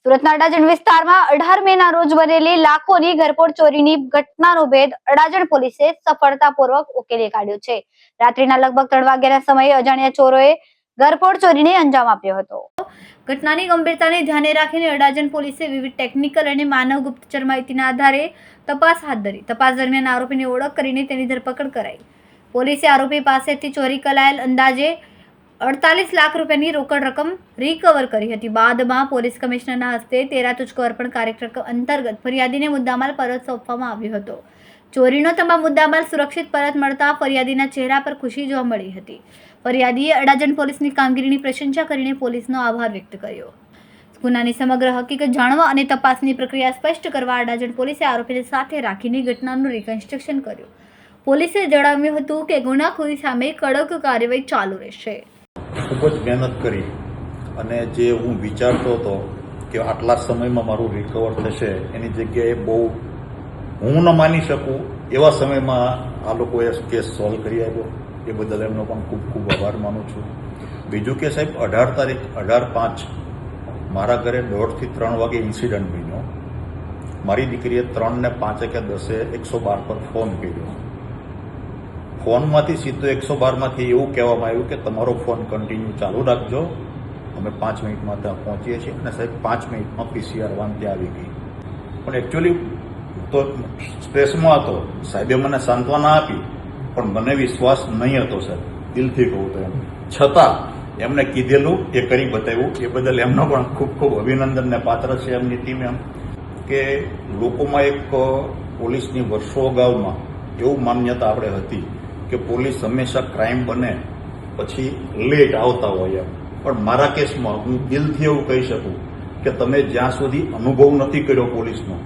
સુરતના અડાજણ વિસ્તારમાં 18 મેના રોજ બનેલી લાખોની ઘરફોડ ચોરીની ઘટનાનો ભેદ અડાજણ પોલીસે સફળતાપૂર્વક ઉકેલી કાઢ્યો છે. રાત્રિના લગભગ 3 વાગ્યાના સમયે અજાણ્યા ચોરોએ ઘરફોડ ચોરીને અંજામ આપ્યો હતો. ઘટનાની ગંભીરતાને ધ્યાને રાખીને અડાજણ પોલીસે વિવિધ ટેકનિકલ અને માનવ ગુપ્તચર માહિતીના આધારે તપાસ હાથ ધરી. તપાસ દરમિયાન આરોપીની ઓળખ કરીને તેની ધરપકડ કરાઈ. પોલીસે આરોપી પાસેથી ચોરી કરાયેલ અંદાજે 48 લાખ રૂપિયાની રોકડ રકમ રિકવર કરી હતી. બાદમાં પોલીસ કમિશનરના હસ્તે 13 તુજકો અર્પણ કાર્યક્રમ અંતર્ગત ફરિયાદીને મુદ્દામાલ પરત સોંપવામાં આવ્યો હતો. ચોરીનો તમામ મુદ્દામાલ સુરક્ષિત પરત મળતા ફરિયાદીના ચહેરા પર ખુશી જોવા મળી હતી. ફરિયાદીએ અડાજણ પોલીસની કામગીરીની પ્રશંસા કરીને પોલીસનો આભાર વ્યક્ત કર્યો. ગુનાની સમગ્ર હકીકત જાણવા અને તપાસની પ્રક્રિયા સ્પષ્ટ કરવા અડાજણ પોલીસે આરોપીને સાથે રાખીને ઘટનાનું રિકન્સ્ટ્રક્શન કર્યું. પોલીસે જણાવ્યું હતું કે ગુનાખોરી સામે કડક કાર્યવાહી ચાલુ રહેશે. ખૂબ જ મહેનત કરી અને જે હું વિચારતો હતો કે આટલા સમયમાં મારું રિકવર થશે એની જગ્યાએ બહુ હું ન માની શકું એવા સમયમાં આ લોકોએ કેસ સોલ્વ કરી આપ્યો. એ બદલ એમનો પણ ખૂબ ખૂબ આભાર માનું છું. બીજું કે સાહેબ 18 તારીખ 18/5 મારા ઘરે 1:30 થી 3 વાગે ઇન્સિડન્ટ બન્યો. મારી દીકરીએ 3 ને 5 કે 10 112 પર ફોન કર્યો. ફોનમાંથી સીધો 112માંથી એવું કહેવામાં આવ્યું કે તમારો ફોન કન્ટિન્યુ ચાલુ રાખજો, અમે 5 મિનિટમાં ત્યાં પહોંચીએ છીએ. અને સાહેબ 5 મિનિટમાં PCR વાન ત્યાં આવી ગઈ. પણ એકચ્યુઅલી તો સ્ટ્રેસમાં હતો. સાહેબે મને સાંત્વના આપી પણ મને વિશ્વાસ નહીં હતો સાહેબ, દિલથી કહું તો એમ. છતાં એમને કીધેલું એ કરી બતાવ્યું. એ બદલ એમનો પણ ખૂબ ખૂબ અભિનંદનને પાત્ર છે એમની ટીમ. એમ કે લોકોમાં એક પોલીસની વર્ષો અગાઉમાં એવું માન્યતા આપણે હતી કે પોલીસ હંમેશા ક્રાઇમ બને પછી લેટ આવતા હોય એમ. પણ મારા કેસમાં હું દિલથી એવું કહી શકું કે તમે જ્યાં સુધી અનુભવ નથી કર્યો પોલીસનો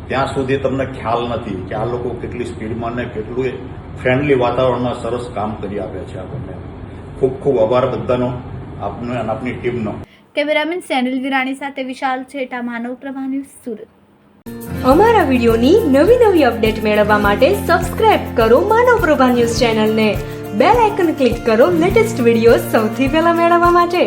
ત્યાં સુધી તમને ખ્યાલ નથી કે આ લોકો કેટલી સ્પીડમાં ને કેટલું ફ્રેન્ડલી વાતાવરણમાં સરસ કામ કરી આપે છે આપણને. ખૂબ ખૂબ આભાર બધાનો, આપનો અને આપની ટીમનો. કેમેરામેન સેનિલ વિરાણી સાથે વિશાલ છેટા, માનવ પ્રભા ન્યૂઝ, સુરત. અમારા વિડિયોની નવી અપડેટ મેળવવા માટે સબસ્ક્રાઇબ કરો માનવ પ્રભા ન્યૂઝ ચેનલને. બેલ આઇકન ક્લિક કરો લેટેસ્ટ વિડિયો સૌથી પહેલા મેળવવા માટે.